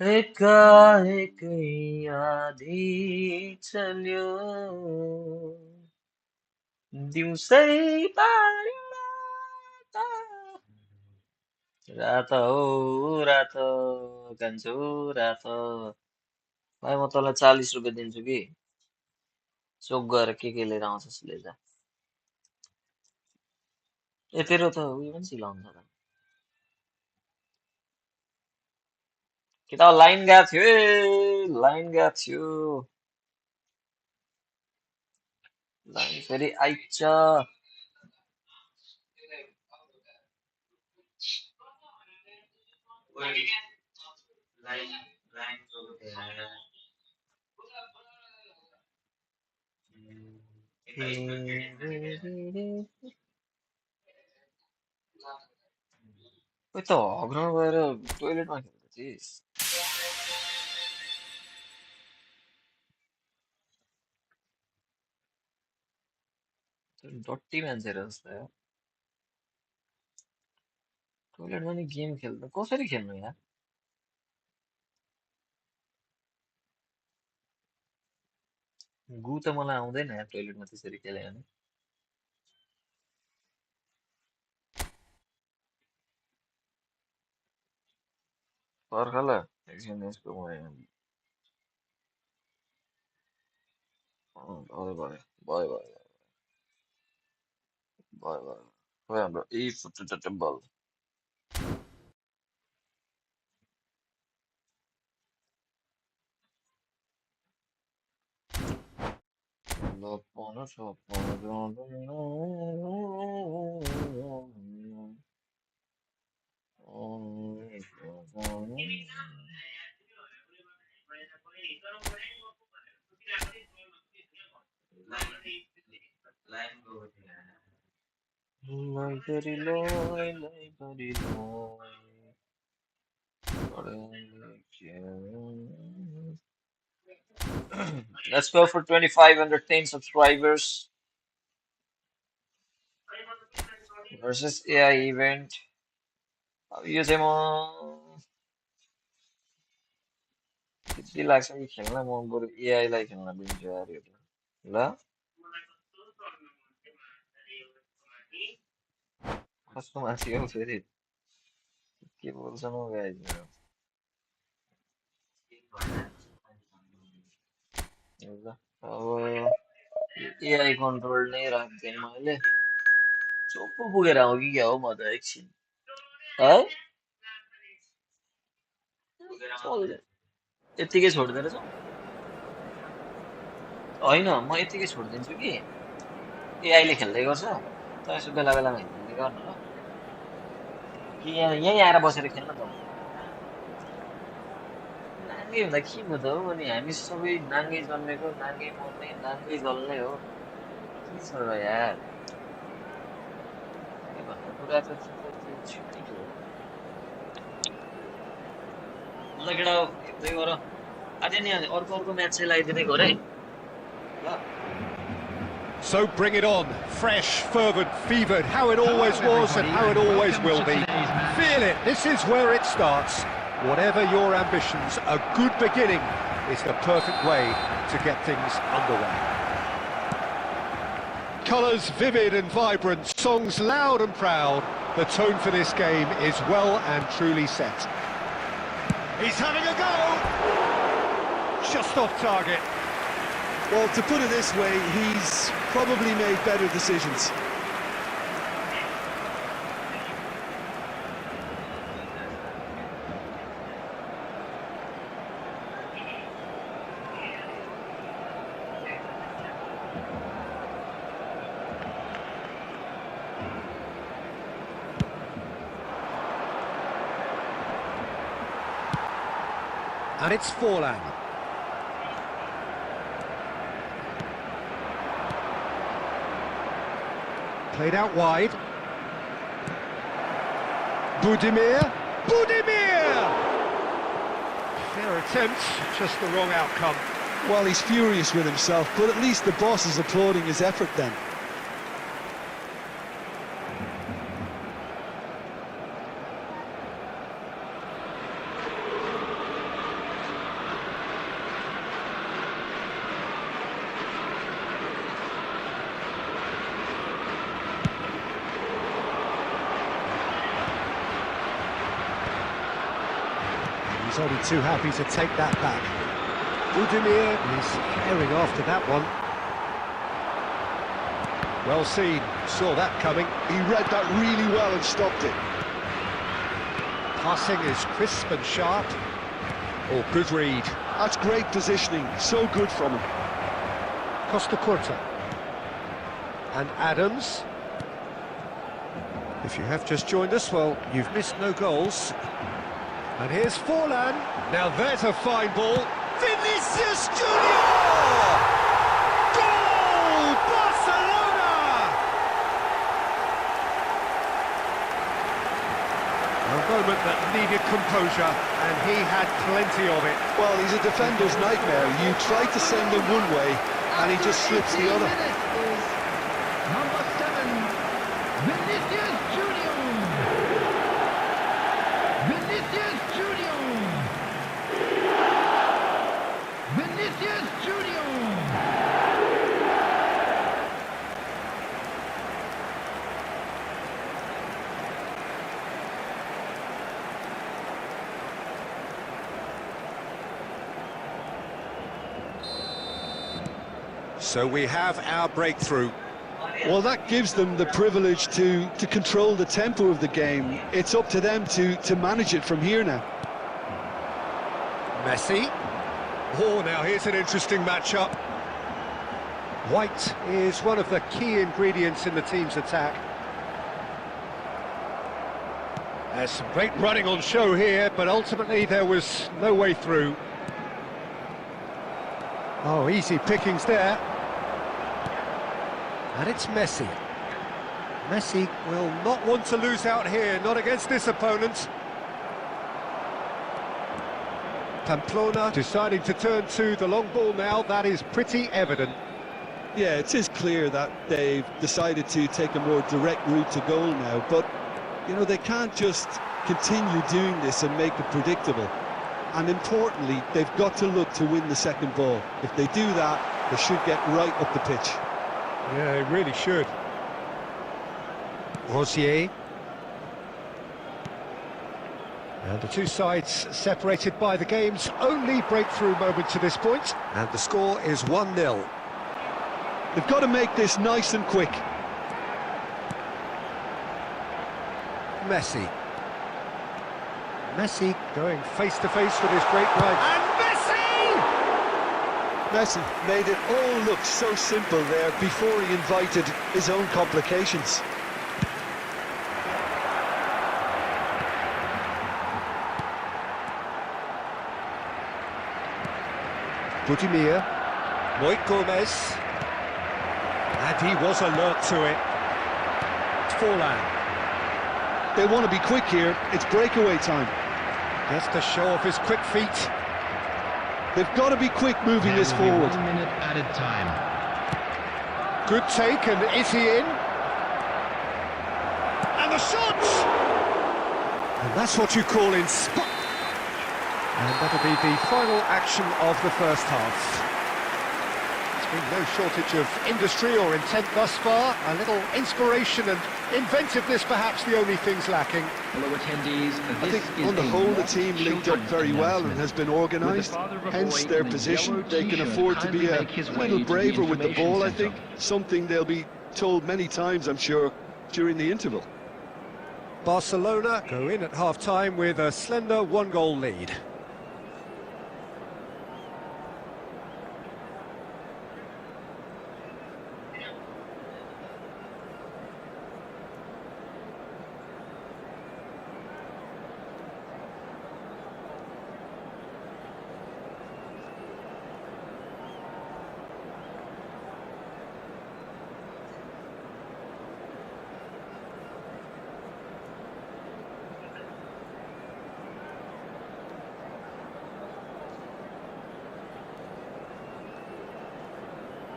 एकाएकै आधी चल्यो दिउँसै पाऱ्यो रात हो रात कान्छो रात भाइ म तँलाई 40 रुपियाँ दिन्छु कि चोक गएर के लिएर आउँछस् लिएर ए तेरो त उयो पनि सिलाउनु छ त कि त लाइन गएको थियो ए लाइन गएको थियो लाइन फेरि आइछ खोइ त हग्न गएर टोइलेटमा खेल्दैथिस् डट्टी मान्छे रहेछ त यार टोइलेटमा नि गेम खेल्दा कसरी खेल्नु यार गु त मलाई आउँदैन यार टोइलेटमा त्यसरी खेल्यो भने पर्खल एकछिन यसको भयो भयो भयो भयो भयो भयो भयो खोइ हाम्रो efootball लपन Let's go for 25 under 10 subscribers versus AI event. यो चाहिँ म यति लाग्छ कि खेल्न म बरु AI लाई खेल्न दिन्छु यार यो ल कस्तो मान्छे हो फेरि के बोल्छ न गाइज ल अब AI कन्ट्रोल नै राख्दैन मैले चोक पुगेर आऊ कि क्या हो म त एकछिन है चल्दैन यत्तिकै छोडिदिएर रहेछ होइन म यत्तिकै छोडिदिन्छु कि AI ले खेल्दै गर्छ त यसो बेला बेलामा हिँड्दै गर्नु ल कि यहीँ आएर बसेर खेल्न त नाङ्गै हुँदा के भयो त हो अनि हामी सबै नाङ्गै जन्मेको नाङ्गै मर्ने नाङ्गै जल्ने हो के छ र यार भन्ने कुरा त त्यो छुट्टै हो ल केटा हेर्दै गर आज नि अर्को अर्को म्याच चाहिँ लगाइदिँदै गर है ल So bring it on, fresh, fervent, fevered, how it always was and how it always will be. Feel it, this is where it starts. Whatever your ambitions, a good beginning is the perfect way to get things underway. Colours vivid and vibrant, songs loud and proud. The tone for this game is well and truly set. He's having a go! Just off target. Well, to put it this way, he's probably made better decisions. And it's Forlan. Played out wide. Budimir. Fair attempt, just the wrong outcome. Well, he's furious with himself, but at least the boss is applauding his effort then. He's only too happy to take that back. Budimir is herring after that one. Well seen, saw that coming. He read that really well and stopped it. Passing is crisp and sharp. Oh, good read. That's great positioning, so good from him. Costa Curta. And Adams. If you have just joined us, well, you've missed no goals. And here's Forlan. Now there's a fine ball. Vinicius Junior! Goal! Barcelona! A moment that needed composure, and he had plenty of it. Well, he's a defender's nightmare. You try to send him one way, and he just slips the other. Number 7, Vinicius Junior. Vinicius Junior. Vinicius Junior. So we have our breakthrough. Well, that gives them the privilege to control the tempo of the game. It's up to them to manage it from here now. Messi. Oh, now here's an interesting matchup. White is one of the key ingredients in the team's attack. There's some great running on show here, but ultimately there was no way through. Oh, easy pickings there. And it's Messi. Messi will not want to lose out here, not against this opponent. Pamplona deciding to turn to the long ball now, that is pretty evident. Yeah, it is clear that they've decided to take a more direct route to goal now, but, you know, they can't just continue doing this and make it predictable. And importantly, they've got to look to win the second ball. If they do that, they should get right up the pitch. Yeah, they really should. Rosier. And the two sides separated by the game's only breakthrough moment to this point. And the score is 1-0. They've got to make this nice and quick. Messi. Messi going face-to-face with his great right. And Messi made it all look so simple there before he invited his own complications. Budimir. Moit Gomez. And he was alert to it. Forlan. They want to be quick here. It's breakaway time. Gets to show off his quick feet. They've got to be quick moving this forward. 1 minute added time. Good take, and is he in? And the shot! And that's what you call in spot. And that'll be the final action of the first half. There's been no shortage of industry or intent thus far. A little inspiration and inventiveness, perhaps the only things lacking. Hello attendees, I think on the whole the team linked up very well and has been organised, hence their position. They can afford to be a little braver with the ball, I think, something they'll be told many times, I'm sure, during the interval. Barcelona go in at half-time with a slender 1-goal lead.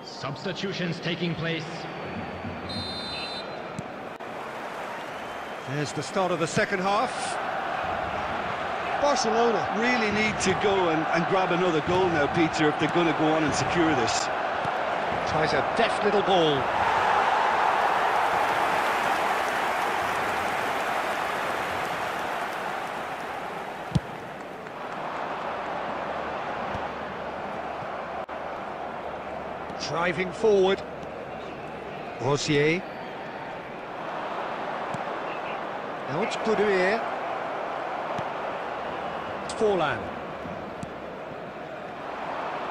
Substitutions taking place. There's the start of the second half. Barcelona really need to go and grab another goal now, Peter, if they're going to go on and secure this. Tries a deft little ball. Driving forward. Rosier. Now it's Boudier. It's Forlan.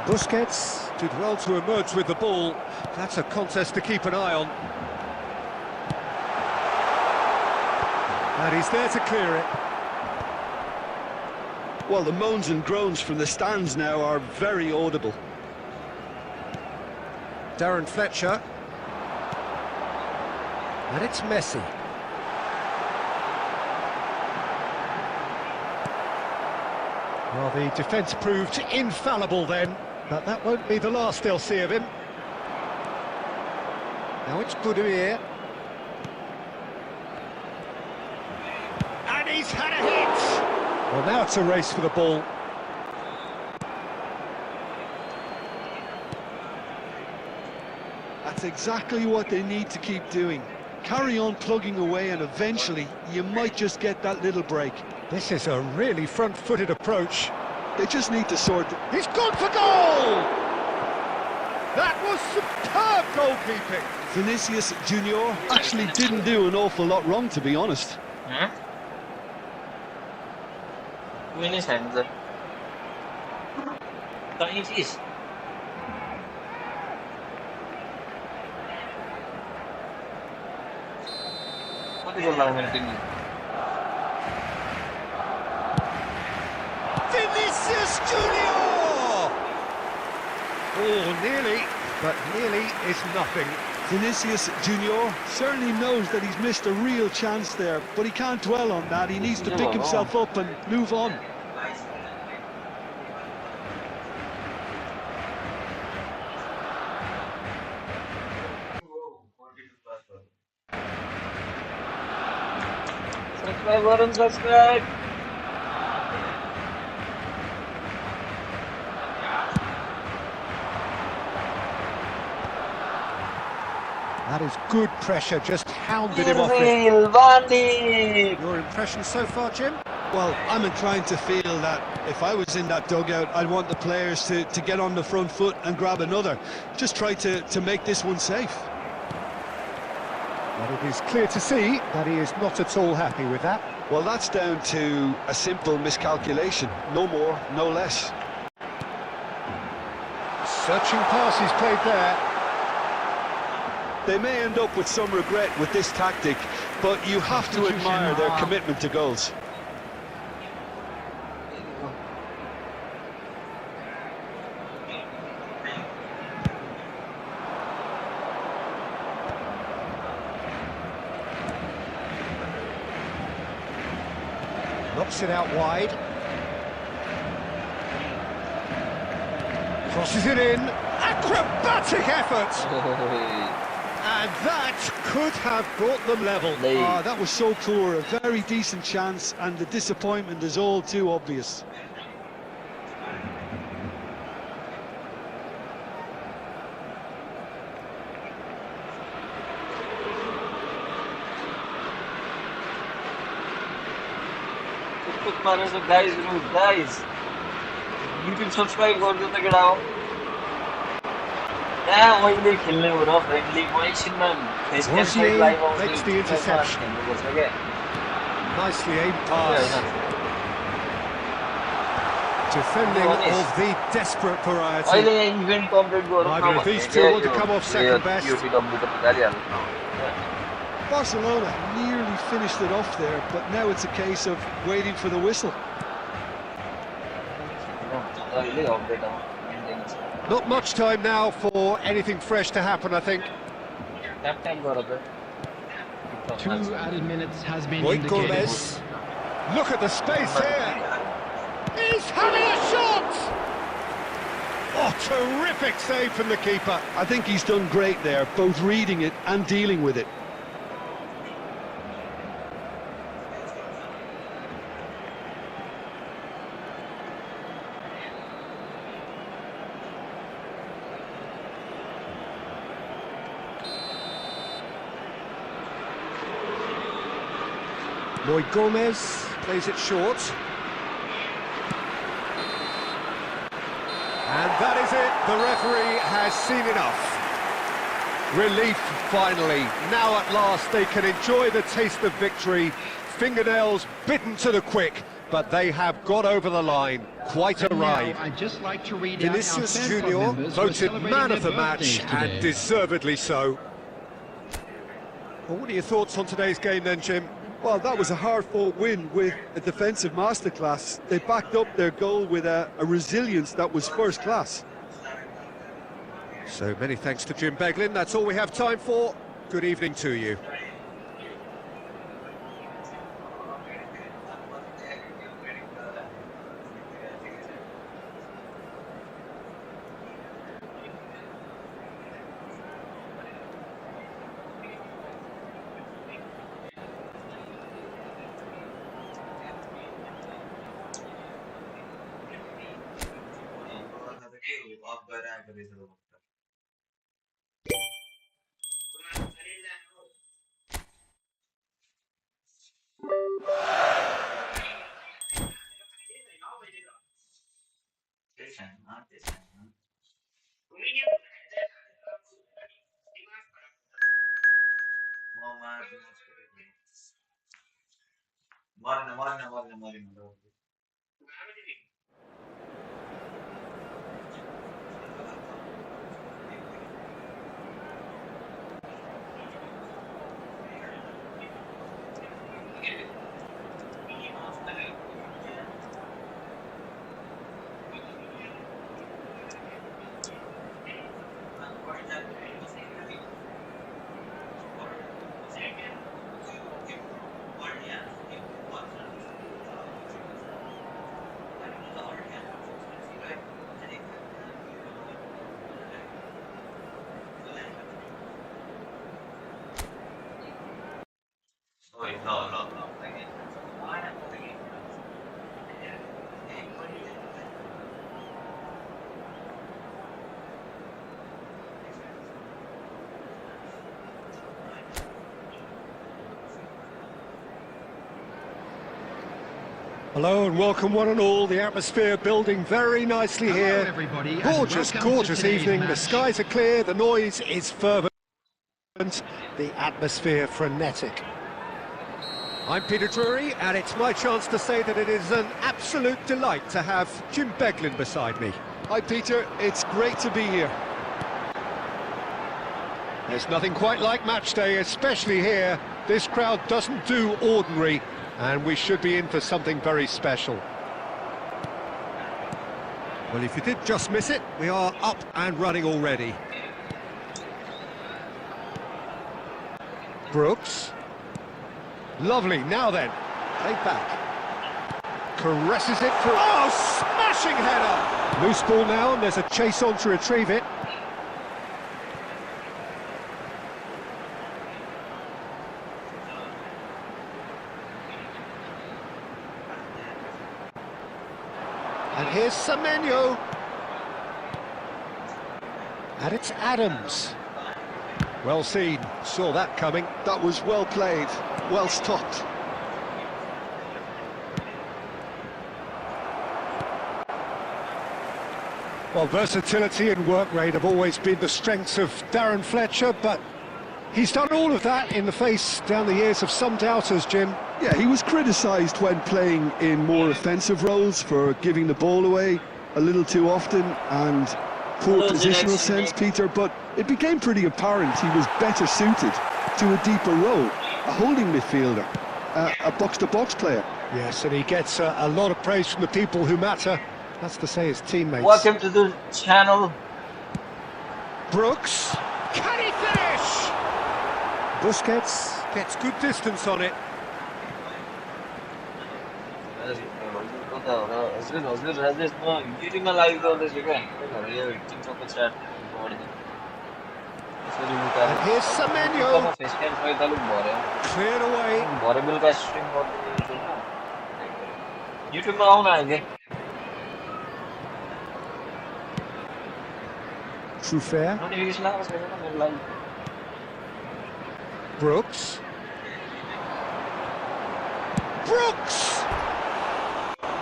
Busquets did well to emerge with the ball. That's a contest to keep an eye on. And he's there to clear it. Well, the moans and groans from the stands now are very audible. Darren Fletcher. And it's Messi. Well, the defence proved infallible then, but that won't be the last they'll see of him. Now it's Boudier. And he's had a hit! Well, now it's a race for the ball. That's exactly what they need to keep doing. Carry on plugging away and eventually you might just get that little break. This is a really front-footed approach. They just need to sort it. He's gone for goal! That was superb goalkeeping. Vinicius Junior actually didn't do an awful lot wrong, to be honest. Huh? Ini sensor. Tak incis. Apa dia lawan tim ni? Vinicius Junior! Oh, nearly, but nearly is nothing. Vinicius Junior certainly knows that he's missed a real chance there, but he can't dwell on that. He needs to pick himself up and move on. Subscribe. That is good pressure, just hounded him off it. Your impression so far, Jim? Well, I'm inclined to feel that if I was in that dugout, I'd want the players to get on the front foot and grab another. Just try to make this one safe. But it is clear to see that he is not at all happy with that. Well, that's down to a simple miscalculation. No more, no less. Searching pass he's played there. They may end up with some regret with this tactic, but you have to admire their commitment to goals. Knocks it out wide. Crosses it in. Acrobatic effort! And that could have brought them level. That was so poor, a very decent chance, and the disappointment is all too obvious. Guys, YouTube subscribe गरिदिनु त केटा हो यहाँ अहिले खेल्ने हो र friendly म एकछिनमा फेस क्याम साइड लाइभ आउँछ makes the interception. Nicely aimed pass. Defending of the desperate variety. अहिले यहाँ इभेन्ट कम्प्लिट गरौँ Neither of these two want to come off second best. UPW त निकालिहाल्नु Barcelona nearly finished it off there, but now it's a case of waiting for the whistle. अहिले update आउँछ Not much time now for anything fresh to happen, I think. Tap tap गर त 2 added minutes has been Roy indicated. Gomez. Look at the space here. He's having a shot! Oh, terrific save from the keeper. I think he's done great there, both reading it and dealing with it. Roy Gomez plays it short. And That is it. The referee has seen enough. Relief, finally. Now at last they can enjoy the taste of victory. Fingernails bitten to the quick, but they have got over the line. Quite a ride. I'd just like to read Vinicius out our fan club Junior members who are voted man celebrating of the their match, birthdays and today. deservedly so. Well, what are your thoughts on today's game then, Jim? Well, that was a hard-fought win with a defensive masterclass. They backed up their goal with a resilience that was first class. So many thanks to Jim Beglin. That's all we have time for. Good evening to you. Hello and welcome one and all. The atmosphere building very nicely Hello, here. everybody, and Gorgeous, welcome to gorgeous today's evening. The match. skies are clear, the noise is fervent, the atmosphere frenetic. I'm Peter Drury, and it's my chance to say that it is an absolute delight to have Jim Beglin beside me. Hi, Peter. It's great to be here. There's nothing quite like match day, especially here. This crowd doesn't do ordinary, and we should be in for something very special. Well, if you did just miss it, we are up and running already. Brooks. Lovely, now then, take back. Caresses it for... Oh, smashing header! Loose ball now, and there's a chase on to retrieve it. And here's Semenyo. And it's Adams. Well seen, saw that coming. That was well played, well stopped. Well, versatility and work rate have always been the strengths of Darren Fletcher, but he's done all of that in the face down the years of some doubters, Jim. Yeah, he was criticised when playing in more offensive roles for giving the ball away a little too often and poor positional sense, Peter, but it became pretty apparent he was better suited to a deeper role, a holding midfielder, a box-to-box player. Yes, and he gets a lot of praise from the people who matter. That's to say his teammates. Welcome to the channel. Brooks. Can he finish? Busquets gets good distance on it. हजुर राजेश म युट्युबमा live गर्दैछु क्या यो टिकटकको chat And here's Semenyo. Face cam पैतालिक भर्यो Cleared away. भरे बेलुका स्ट्रिम गर्दै युट्युबमा आउन आयो True fair. नोटिफिकेसन आएको छैन मेरो लागि Brooks. Brooks!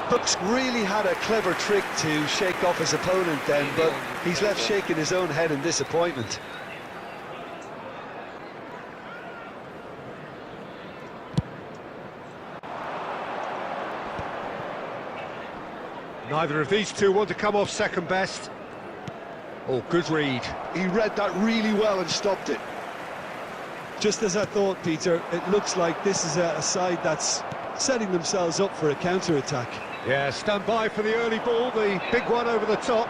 Brooks really had a clever trick to shake off his opponent then, but he's left shaking his own head in disappointment. Neither of these two want to come off second best. Oh, good read. He read that really well and stopped it. Just as I thought, Peter, it looks like this is a side that's setting themselves up for a counter-attack. Yeah, stand by for the early ball, the big one over the top.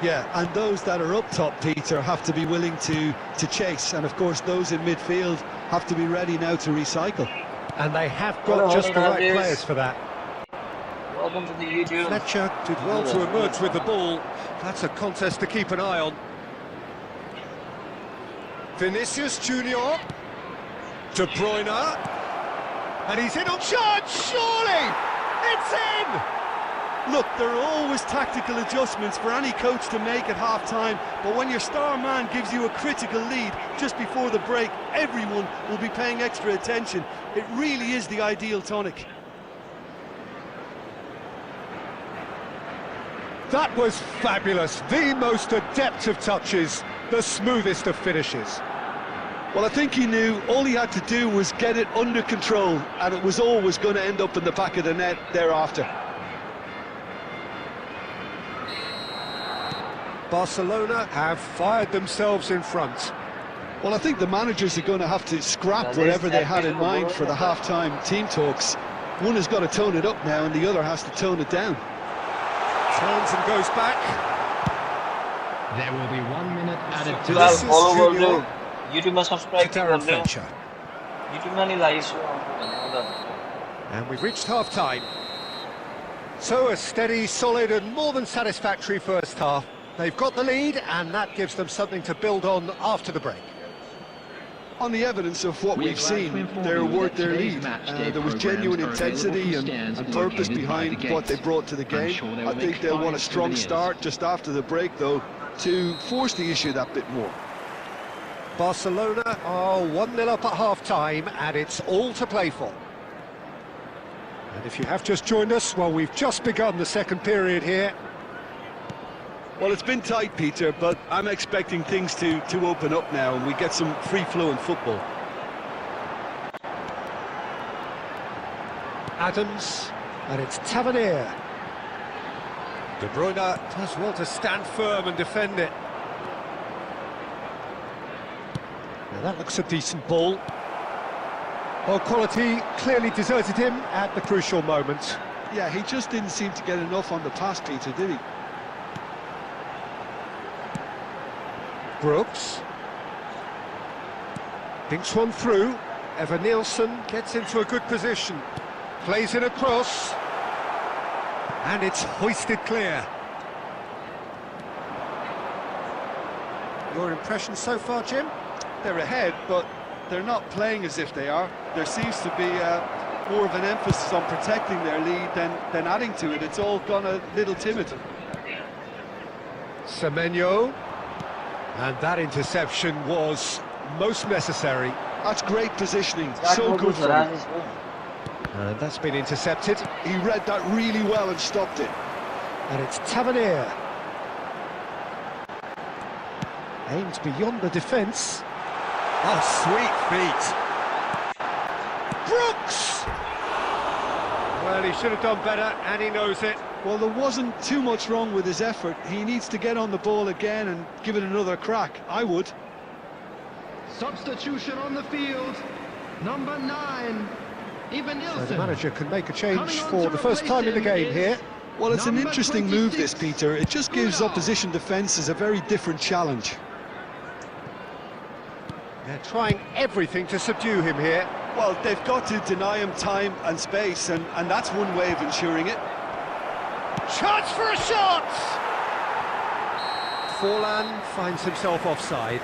Yeah, and those that are up top, Peter, have to be willing to chase. And of course, those in midfield have to be ready now to recycle. And they have got just the right players for that. Welcome to the YouTube. Fletcher did well to emerge with the ball. That's a contest to keep an eye on. Vinicius Junior. De Bruyne. And he's in on charge, surely! It's in! Look, there are always tactical adjustments for any coach to make at half-time, but when your star man gives you a critical lead just before the break, everyone will be paying extra attention. It really is the ideal tonic. That was fabulous. The most adept of touches, the smoothest of finishes. Well, I think he knew all he had to do was get it under control, and it was always going to end up in the back of the net thereafter. Barcelona have fired themselves in front. Well, I think the managers are going to have to scrap whatever they had in mind for the half-time team talks. One has got to tone it up now, and the other has to tone it down. Turns and goes back. There will be 1 minute added to This this. is follow Junior. YouTube में subscribe To Darren Fletcher. YouTube में नहीं live show. And we've reached half-time. So a steady, solid and more than satisfactory first half. They've got the lead and that gives them something to build on after the break. On the evidence of what we've seen, they're worth their lead. There was genuine intensity and purpose behind what they brought to the game. I think they'll want a strong start just after the break, though, to force the issue that bit more. Barcelona are 1-0 up at half-time and it's all to play for. And if you have just joined us, well, we've just begun the second period here. Well, it's been tight, Peter, but I'm expecting things to open up now and we get some free-flowing football. Adams, and it's Tavernier. De Bruyne does well to stand firm and defend it. Now that looks a decent ball. Well, quality clearly deserted him at the crucial moment. Yeah, he just didn't seem to get enough on the pass, Peter, did he? Brooks. Dinks one through. Evan Nielsen gets into a good position. Plays in a cross. And it's hoisted clear. Your impression so far, Jim? They're ahead, but they're not playing as if they are. There seems to be more of an emphasis on protecting their lead than adding to it. It's all gone a little timid. Semenyo. And that interception was most necessary. That's great positioning, so good for him. And that's been intercepted. He read that really well and stopped it. And it's Tavernier. Aimed beyond the defence. Oh, sweet feet. Brooks! Well, he should have done better, and he knows it. Well, there wasn't too much wrong with his effort. He needs to get on the ball again and give it another crack. I would. Substitution on the field. Number 9. Evan So the Nielsen. manager can make a change for the first time in the game here. Well, it's an Number interesting move, this, 26. Peter. It just gives opposition defences a very different challenge. They're trying everything to subdue him here. Well, they've got to deny him time and space, and that's one way of ensuring it. Chance for a shot! Forlan finds himself offside.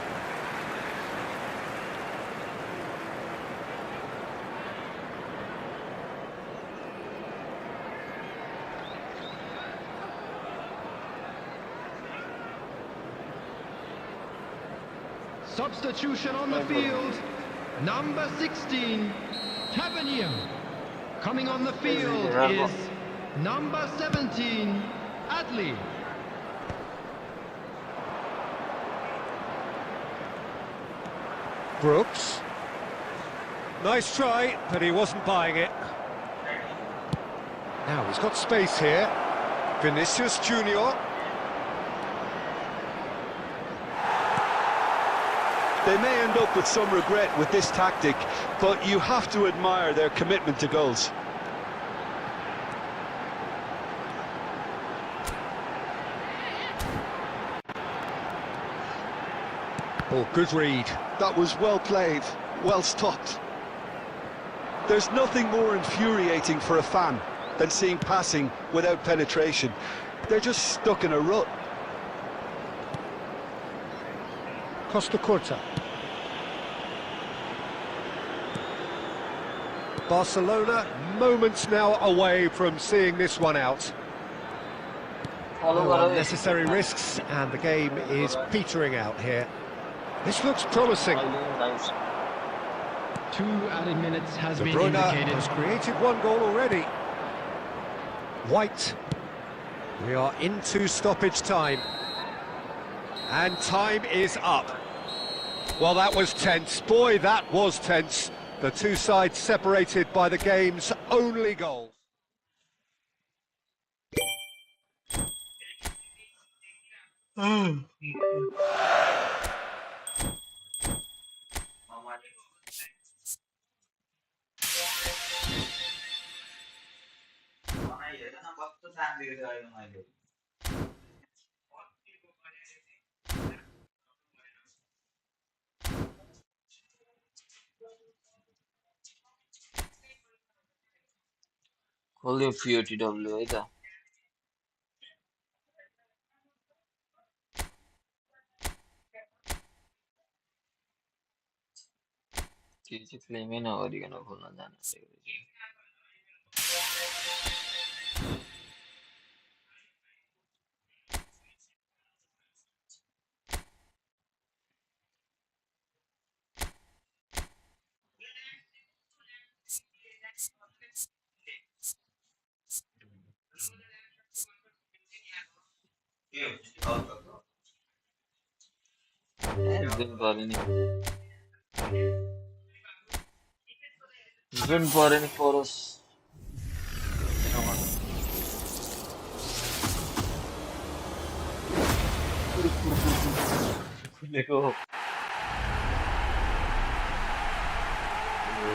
Substitution on the field. Number 16. Tavernier. Coming on the field is Number 17, Adley. Brooks. Nice try, but he wasn't buying it. Now he's got space here. Vinicius Junior. They may end up with some regret with this tactic, but you have to admire their commitment to goals. Oh, good read. That was well played, well stopped. There's nothing more infuriating for a fan than seeing passing without penetration. They're just stuck in a rut. Costa Curta. Barcelona moments now away from seeing this one out. No unnecessary risks, and the game is petering out here. This looks promising. 2 added minutes has De been Bruyne indicated. has created one goal already. White. We are into stoppage time. And time is up. Well, that was tense. Boy, that was tense. The two sides separated by the game's only goal. खोल्यो V5..2 है त त्यो चाहिँ क्लेमै नगरिकन खोल्न जानु जुन पऱ्यो नि परोस् खुलेको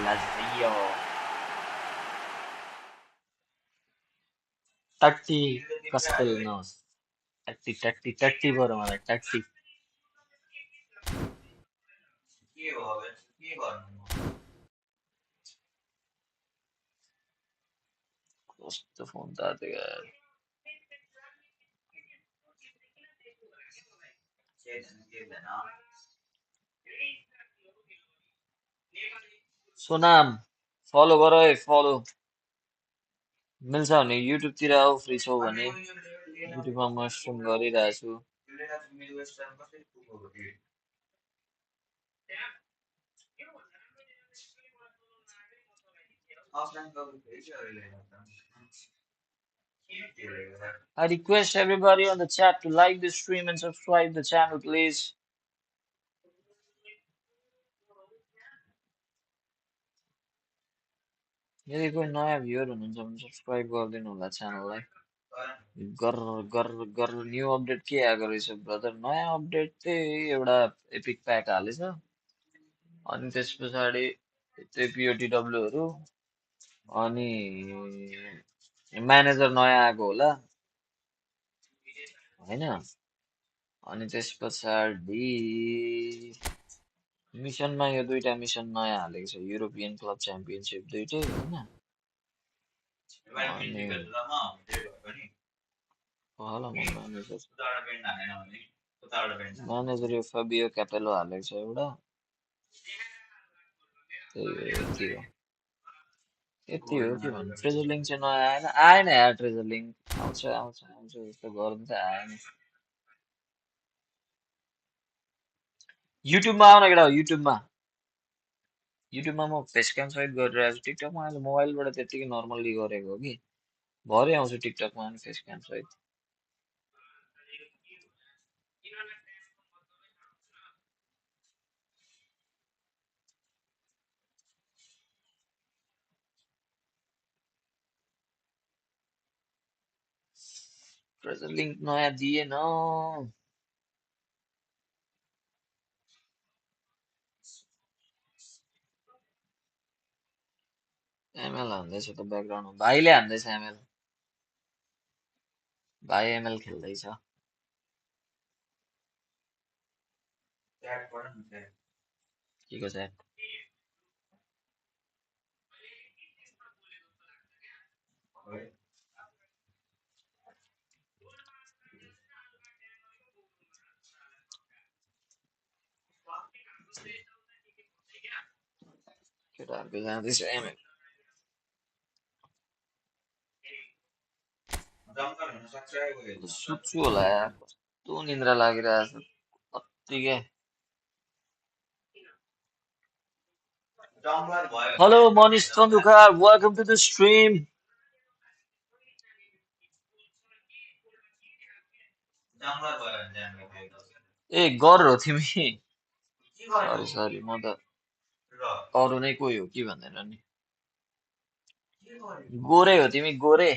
लाजियो टट्टी कस्तो नहोस् टट्टी पऱ्यो मलाई टट्टी कस्तो फोन तातेको यार सोनाम फलो गर है फलो मिल्छ भने युट्युब तिर आऊ फ्री छौ भने युट्युबमा म stream गरिरहेछु I request everybody on the chat to like the stream and subscribe the channel, please. यदि कोही नयाँ भ्युअर हुनुहुन्छ भने सब्सक्राइब गरिदिनु होला च्यानललाई गर न्यू अपडेट के आएको रहेछ ब्रदर नयाँ अपडेट चाहिँ एउटा एपिक प्याक हालेछ अनि त्यस पछाडि त्यही POTWहरू अनि म्यानेजर नयाँ आएको होला हैन अनि त्यस पछाडि मिसनमा यो दुईटा मिसन नयाँ हालेको छ युरोपियन क्लब च्याम्पियनशिप दुईटै हैन अनि होला म म्यानेजर यो फाबियो क्यापेलो हालेको छ एउटा त्यही हो यति हो के भन्नु ट्रेजर लिङ्क चाहिँ नयाँ आएन यार ट्रेजर लिङ्क आउँछ जस्तो गर्नु त आएन युट्युबमा आउन केटा युट्युबमा म फेस क्याम सहित गरिरहेको छु टिकटकमा अहिले मोबाइलबाट त्यतिकै नर्मल्ली गरेको हो कि भरे आउँछु टिकटकमा अनि फेस क्याम सहित। ट्रेजर लिङ्क नयाँ दिएन। एमएल हान्दैछ त ब्याकग्राउन्डमा, भाइले हान्दैछ एमएल। भाइ एमएल खेल्दैछ। के को च्याट? केटाहरूको जाँदैछ एमएल। सुत्छु होला यार, कस्तो निन्द्रा लागिरहेछ कत्तिकै। Hello Manish Chandukar, welcome to the stream. ए गर हो तिमी? सरी सरी, म त अरू नै कोही हो कि भन्दैन नि। गोरे हो तिमी, गोरे?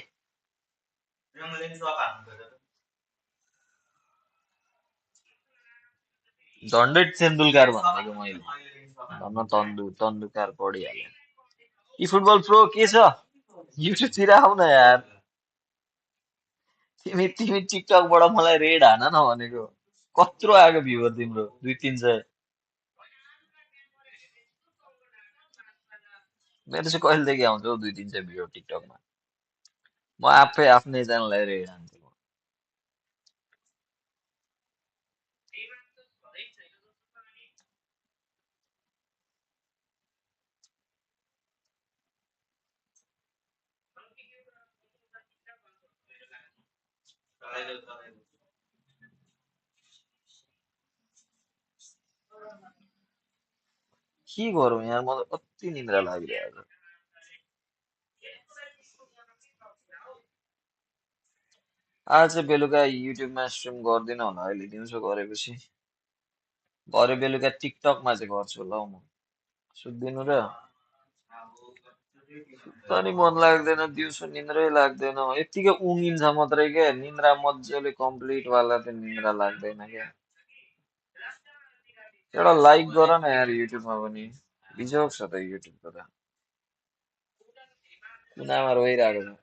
झन्डै तेन्दुलकार भनेको मैले, धन्न तन्दुकार पढिहालेँ। ई फुटबल प्रो के छ? युट्युबतिर आऊ न यार। तिमी तिमी टिकटकबाट मलाई रेड हान न भनेको। कत्रो आएको भ्युवर तिम्रो? 200-300। मेरो चाहिँ कहिलेदेखि आउँछ हौ 200-300 भ्यू टिकटकमा? म आफै आफ्नै च्यानललाई रेड हान्छु। के गरौँ यार, म त कति निन्द्रा लागिरहेको छ। आज चाहिँ बेलुका युट्युबमा स्ट्रिम गर्दिनँ होला, अहिले दिउँसो गरेपछि। भरे बेलुका टिकटकमा चाहिँ गर्छु होला हौ म। सुत्दिनु र? सुत्न नि मन लाग्दैन, दिउँसो निन्द्रै लाग्दैन, यत्तिकै उङ्गिन्छ मात्रै क्या, निन्द्रा मजाले कम्प्लिट वाला त निन्द्रा लाग्दैन क्या। एउटा लाइक गर न यार युट्युबमा पनि, बिजोग छ त युट्युबको त। कुनामा रोइरहेको छ।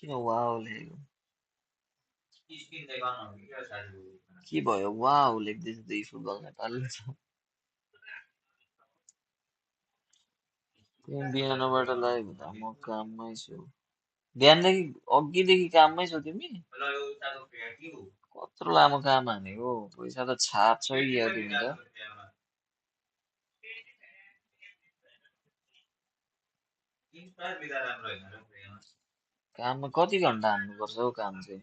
किन वाउ लेखेको? के भयो वाउ लेख्दैछ त यी फुटबल नेपालले छ। तिमी बिहानबाट लाइभ हुँदा म काममै छु। बिहानदेखि अघिदेखि काममै छौ तिमी? कत्रो लामो काम हानेको? पैसा त छाप्छौ यार तिमी त। काममा कति घन्टा हान्नुपर्छ हौ काम चाहिँ?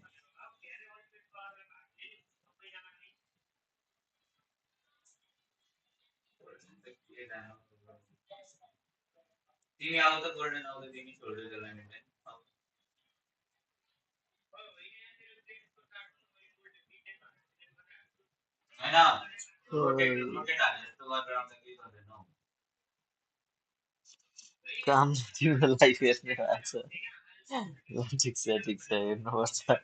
काम चाहिँ तिम्रो लाइफ हेर्ने भएको छ। ल ठिक छ ठिक छ, हेर्नुपर्छ।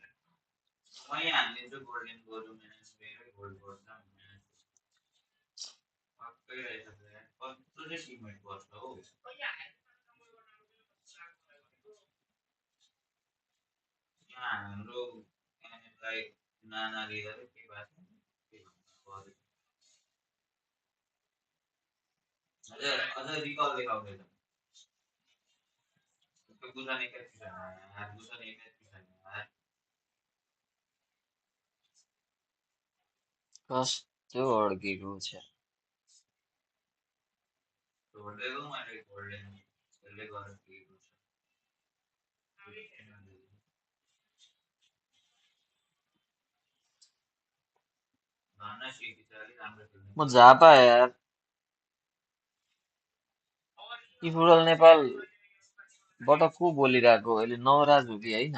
कस्तो अड्केको छ म झापा यार यी फुटबल नेपालबाट को बोलिरहेको अहिले नवराज हो कि होइन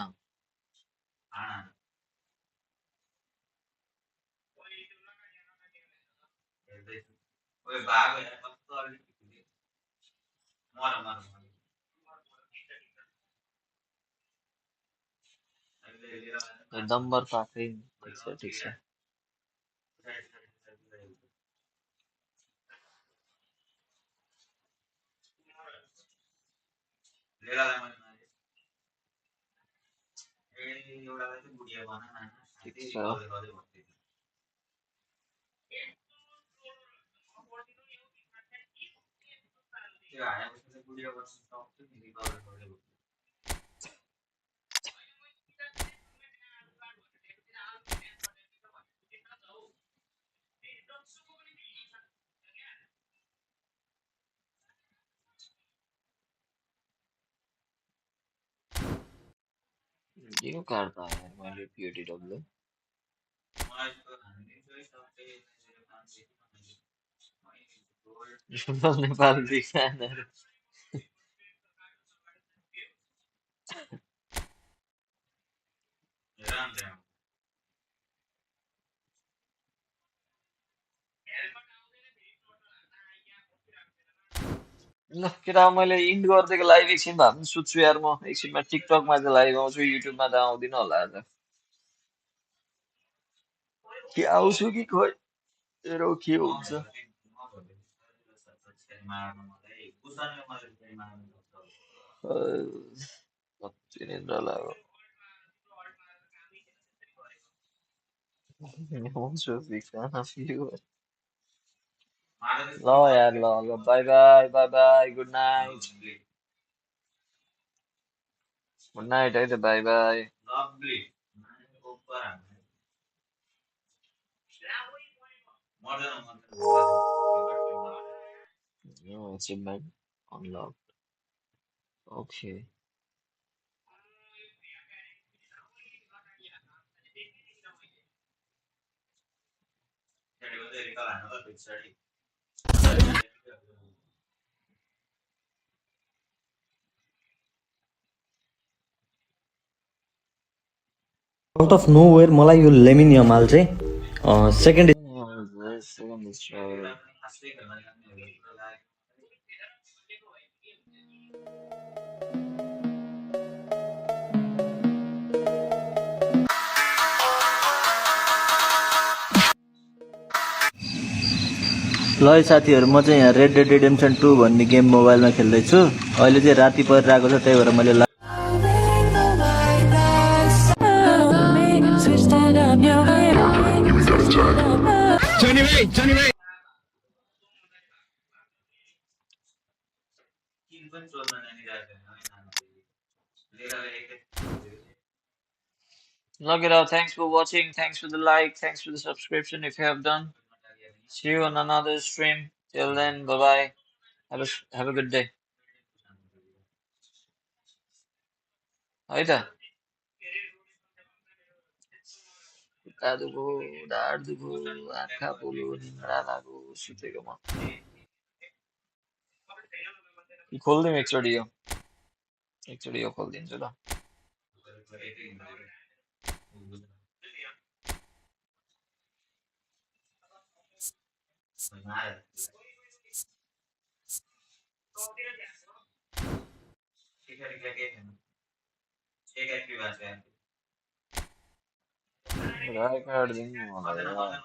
डम्बर पाखै ठिक छ ठिक छ यो काट्दा यार मैले पिओटिडब्ल्यू नेपाल बिग फ्यानहरू ल केटा मैले इन्ड गरिदिएको लाइभ एकछिन भए पनि सुत्छु यार म एकछिनमा टिकटकमा चाहिँ लाइभ आउँछु युट्युबमा त आउँदिनँ होला आज के आउँछु कि खोइ हेरौँ के हुन्छ कति निद्रा लाग्यो आउँछु बिग फ्यान अफ यु ल यार ल ल bye bye bye bye good night है त bye bye No achievement unlocked. Okay. Out of nowhere मलाई यो लेमिन यमाल चाहिँ सेकेन्ड Second is try. ल है साथीहरू म चाहिँ यहाँ रेड डेड रिडेम्सन 2 भन्ने गेम मोबाइलमा खेल्दैछु अहिले चाहिँ राति परिरहेको छ त्यही भएर मैले Look it out. Thanks for watching. Thanks for the like. Thanks for the subscription if you have done. See you on another stream. Till then, bye bye. Have a good day. है त खुट्टा दुखो ढाड दुखो आँखा पोलो निन्द्रा लाग्यो सुतेको म खोलिदिउँ एकचोटि यो खोलिदिन्छु ल राई काट्दिनु मलाई यार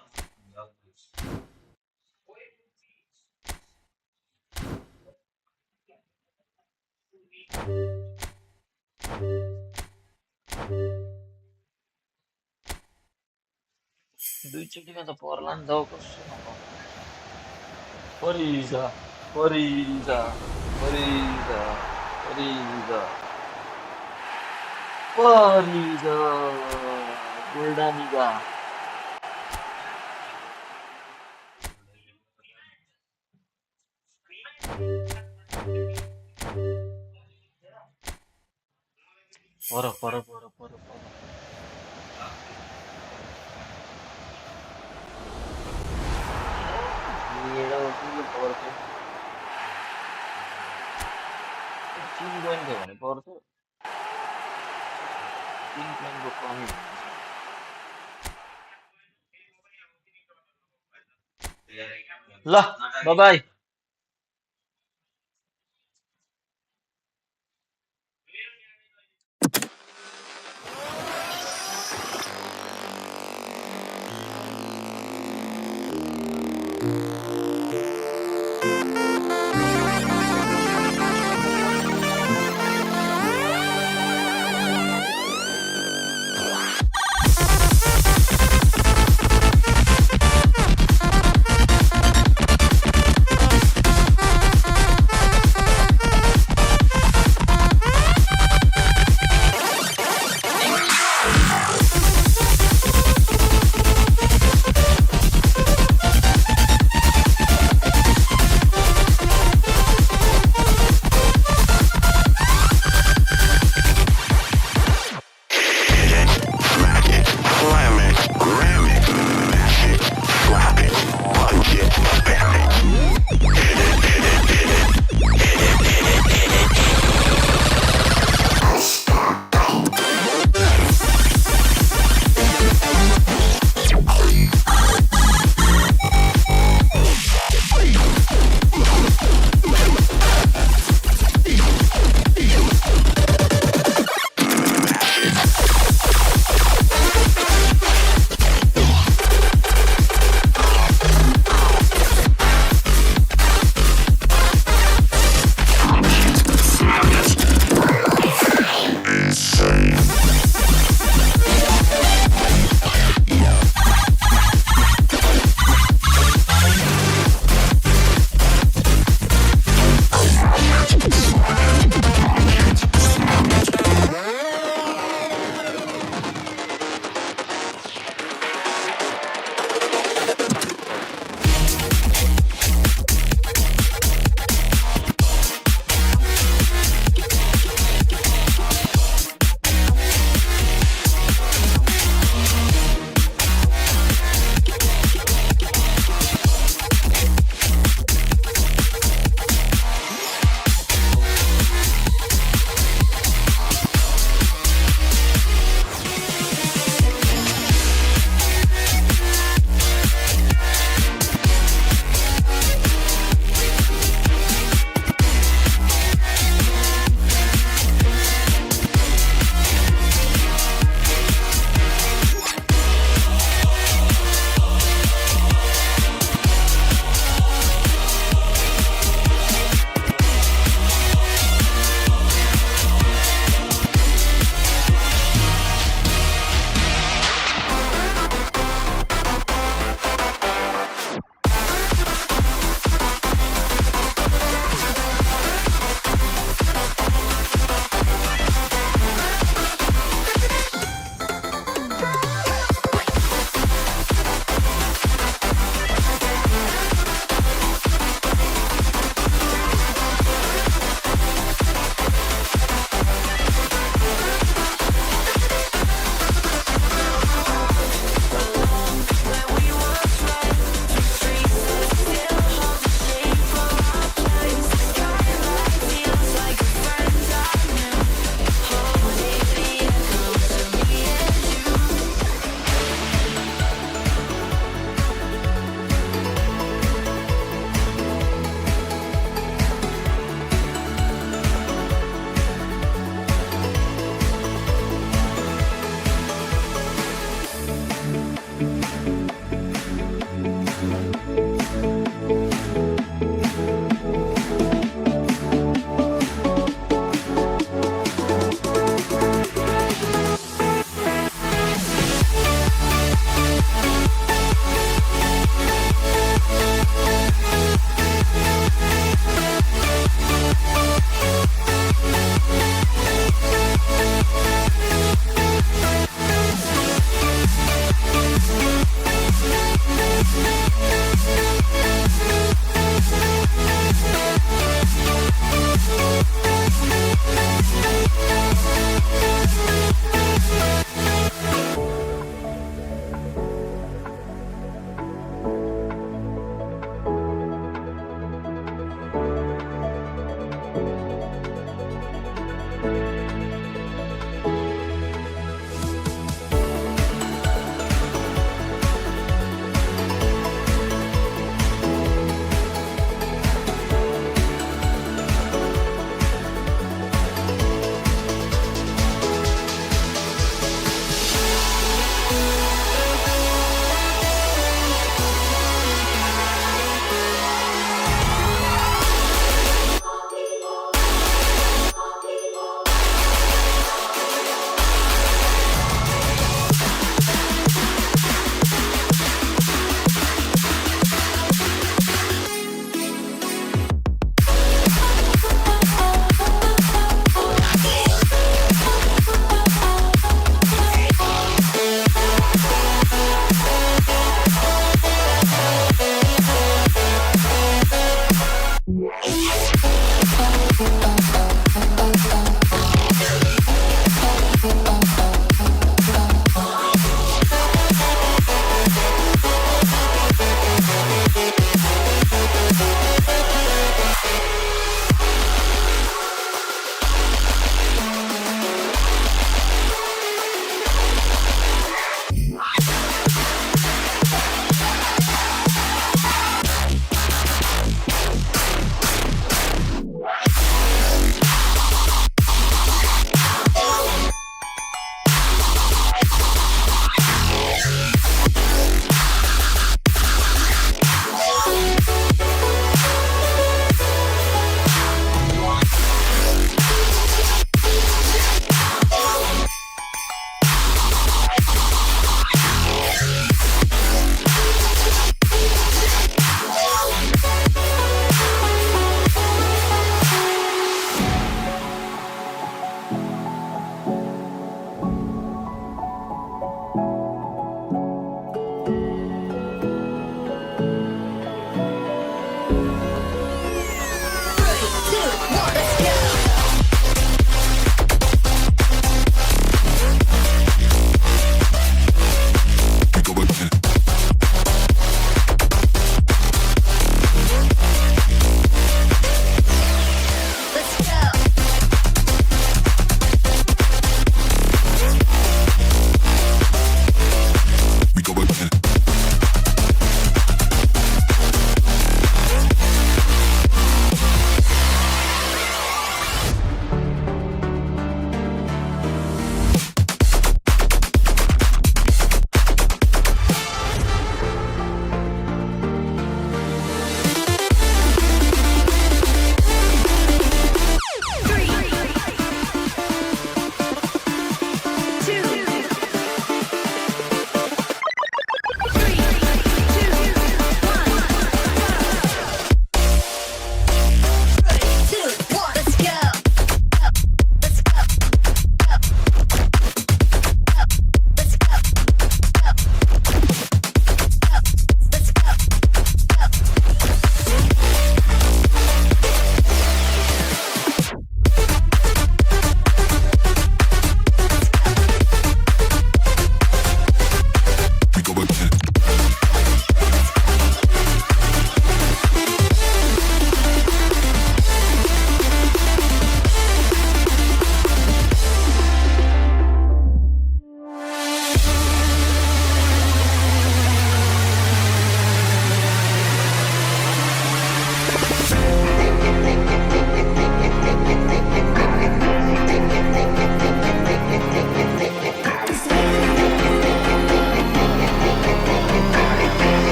दुईचोटिमा त पर्ला नि त हौ कसो नपर्ने परिजा परिजा परिजा परिजा Pariga. Goldaniga. पर येडा होती यो पर्छ 3 पोइन्ट थियो भने पर्छ 3 पोइन्टको कमी ल बाइ बाइ